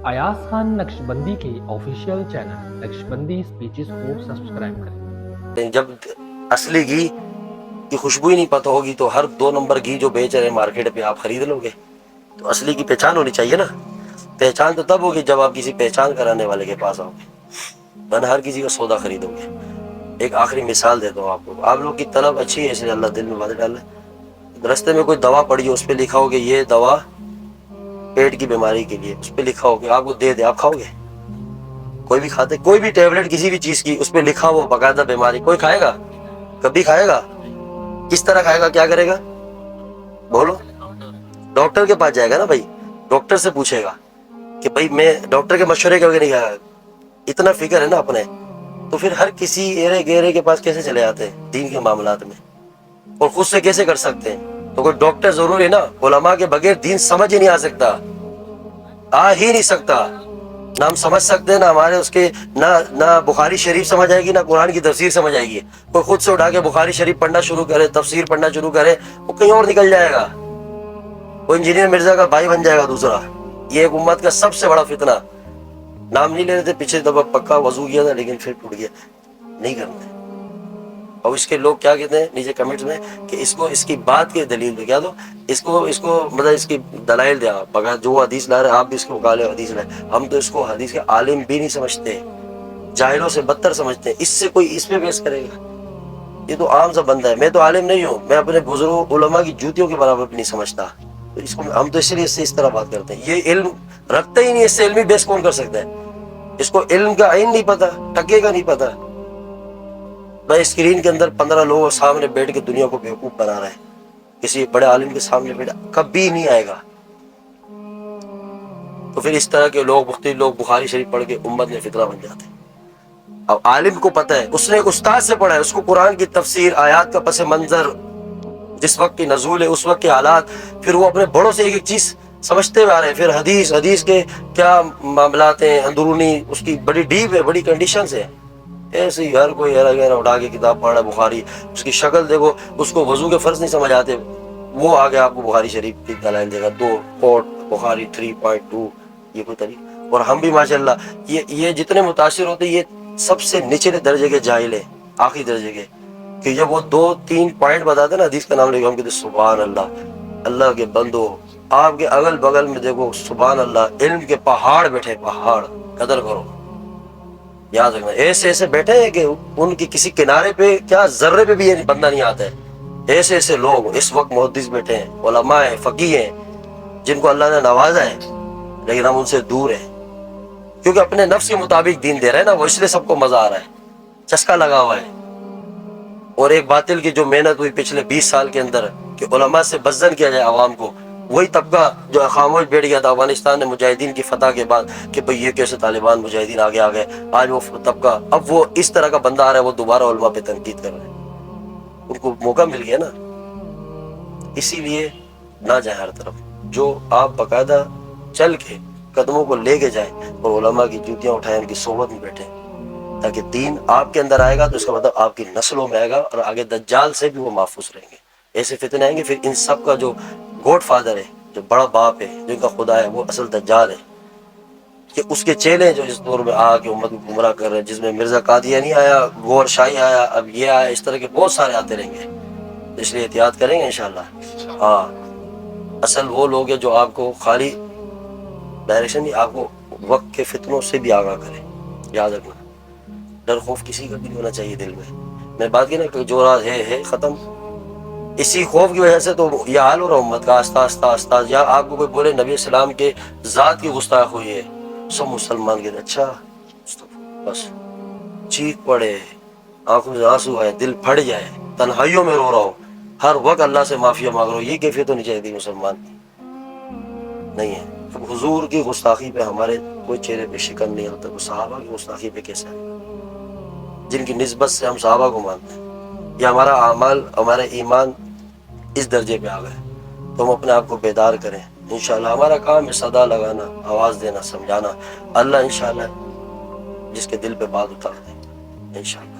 अयाज खान नक्शबंदी के official channel Naqshbandi speeches को subscribe करें। जब असली घी की खुशबू ही नहीं पता होगी तो हर 2 नंबर घी जो बेच रहे हैं मार्केट पे आप खरीद लोगे। तो असली की पहचान होनी चाहिए ना। पहचान तो तब होगी जब आप किसी पहचान कराने वाले के पास आओगे, वरना हर किसी का सौदा खरीदोगे। एक आखिरी मिसाल देता हूँ आपको। आप लोग की तलब अच्छी है इसलिए अल्लाह दिल में बात डाले। रास्ते में कोई दवा पड़ी हो, उस पर लिखा हो कि ये दवा पेट की बीमारी के लिए, उस पर लिखा हो कि आपको दे दे, आप खाओगे? कोई भी खाते? कोई भी टेबलेट किसी भी चीज की उस पर लिखा हो बकायदा बीमारी, कोई खाएगा? कभी खाएगा? किस तरह खाएगा? क्या करेगा? बोलो। डॉक्टर के पास जाएगा ना भाई, डॉक्टर से पूछेगा कि भाई मैं डॉक्टर के मशवरे के बगैर नहीं खाएगा। इतना फिक्र है ना अपने, तो फिर हर किसी एरे गेरे के पास कैसे चले आते हैं दीन के मामलात में, और खुद से कैसे कर सकते हैं? तो कोई डॉक्टर जरूरी है ना। उलमा के बगैर दीन समझ ही नहीं आ सकता, आ ही नहीं सकता। ना हम समझ सकते हैं, ना हमारे उसके ना बुखारी शरीफ समझ आएगी, ना कुरान की तफसीर समझ आएगी। कोई खुद से उठा के बुखारी शरीफ पढ़ना शुरू करे, तफसीर पढ़ना शुरू करे, वो कहीं और निकल जाएगा। वो इंजीनियर मिर्जा का भाई बन जाएगा दूसरा। ये एक उम्मत का सबसे बड़ा फितना। नाम नहीं ले रहे थे, पीछे दफा पक्का वजू किया था लेकिन फिर टूट गया, नहीं करते। और इसके लोग क्या कहते हैं नीचे कमेंट्स में कि इसको इसकी बात की दलील दो, क्या दो इसको मतलब इसकी दलाइल दे आप, बगैर जो हदीस ला रहे आप भी इसको उगा ले हदीस लाए। हम तो इसको हदीस के आलिम भी नहीं समझते, जाहिलों से बदतर समझते हैं। इससे कोई इस पे बहस करेगा? ये तो आम सा बंदा है। मैं तो आलिम नहीं हूँ, मैं अपने बुजुर्गों उलमा की जूतियों के बराबर भी नहीं समझता। तो इसको हम तो इसलिए इससे इस तरह बात करते हैं। ये इल्म रखता ही नहीं, इससे इल्मी बहस कौन कर सकता है? इसको इल्म का आइन नहीं पता, टके का नहीं पता। भाई स्क्रीन के अंदर 15 लोगों सामने बैठ के दुनिया को बेवकूफ बना रहा है, किसी बड़े आलिम के सामने बैठा कभी नहीं आएगा। तो फिर इस तरह के लोग, मुख्तलिफ लोग बुखारी शरीफ पढ़ के उम्मत में फितना बन जाते हैं। अब आलिम को पता है, उसने एक उस्ताद से पढ़ा है, उसको कुरान की तफसीर, आयात का पस मंजर, जिस वक्त की नजूल है उस वक्त के हालात, फिर वो अपने बड़ों से एक एक चीज समझते हुए आ रहे हैं। फिर हदीस के क्या मामलात हैं अंदरूनी, उसकी बड़ी डीप है, बड़ी कंडीशन है। ऐसे ही हर कोई उठा के किताब पढ़ रहा है बुखारी, उसकी शक्ल देखो, उसको वजू के फर्ज नहीं समझ आते, वो आगे आपको बुखारी शरीफ की दलाइल देगा, 2 कोट बुखारी 3.2, ये कोई तरीका। और हम भी माशाल्लाह ये जितने मुतासिर होते ये सबसे निचले दर्जे के जाहिल है, आखिरी दर्जे के, कि जब वो 2-3 पॉइंट बताते ना हदीस का नाम लेके, हम कहते सुभान अल्लाह, अल्लाह के बंदो आपके अगल बगल में देखो सुभान अल्लाह इल्म के पहाड़ बैठे, पहाड़, कदर करो। याद रखना, ऐसे ऐसे बैठे हैं कि उनकी किसी किनारे पे क्या जर्रे पे भी ये बंदा नहीं आता है। ऐसे ऐसे लोग इस वक्त मुहद्दिस बैठे हैं, उलमा है, फकीह हैं, जिनको अल्लाह ने नवाजा है, लेकिन हम उनसे दूर हैं क्योंकि अपने नफ्स के मुताबिक दीन दे रहे हैं ना, वो इसलिए सबको मजा आ रहा है, चस्का लगा हुआ है। और एक बातिल की जो मेहनत हुई पिछले 20 साल के अंदर कि उलमा से बज़्ज़न किया जाए आवाम को, वही तबका जो खामोश बैठ गया था अफगानिस्तान में मुजाहिदीन की फतह के बाद कि भाई ये कैसे तालिबान मुजाहिदीन आगे आ गए, आज वो तबका, अब वो इस तरह का बंदा आ रहा है, वो दोबारा उलमा पे तनकीद कर रहे हैं। उनको मौका मिल गया ना, इसीलिए ना जाए हर तरफ। जो आप बाकायदा चल के कदमों को लेके जाए और उलमा की जूतियां उठाए, उनकी सोबत में बैठे, ताकि दीन आपके अंदर आएगा तो इसका मतलब आपकी नस्लों में आएगा, और आगे दज्जाल से भी वो महफूज रहेंगे। ऐसे फितने आएंगे, फिर इन सब का जो गॉड फादर है, जो बड़ा बाप है, जिनका खुदा है, वो असल दज्जाल है। कि उसके चेले जो इस दौर में आके उम्मत को गुमराह कर रहे हैं, जिसमें मिर्जा कादियानी आया, गौर शाही आया, अब ये आया, इस तरह के बहुत सारे आते रहेंगे। इसलिए एहतियात करेंगे इंशाअल्लाह। हाँ, असल वो लोग हैं जो आपको खाली डायरेक्शन नहीं, आपको वक्त के फितनों से भी आगाह करें। याद रखना, डर खौफ किसी का भी नहीं होना चाहिए दिल में। मैं बात की ना कि जो राज है खत्म, इसी खौफ की वजह से तो यह हाल हो रहा उम्मत का, आस्ता आस्ता आस्ता। या आपको कोई बोले नबी सलाम के जात की गुस्ताख हुई है, सब मुसलमान कहते अच्छा, बस चीख पड़े, आंखों से आंसू आए, दिल फट जाए, तन्हाइयों में रो रहा हो, हर वक्त अल्लाह से माफिया मांग रहा हो, ये कैफियत तो नहीं चाहिए मुसलमान की, नहीं है। तो हुजूर की गुस्ताखी पे हमारे कोई चेहरे पे शिकन नहीं होता, तो सहाबा की गुस्ताखी पे कैसे है, जिनकी निस्बत से हम सहाबा को मानते हैं। या हमारा अमाल, हमारे ईमान इस दर्जे पे आ गए तो हम अपने आप को बेदार करें। इंशाल्लाह हमारा काम है सदा लगाना, आवाज देना, समझाना। अल्लाह इंशाल्लाह जिसके दिल पे बात उतार दे इंशाल्लाह।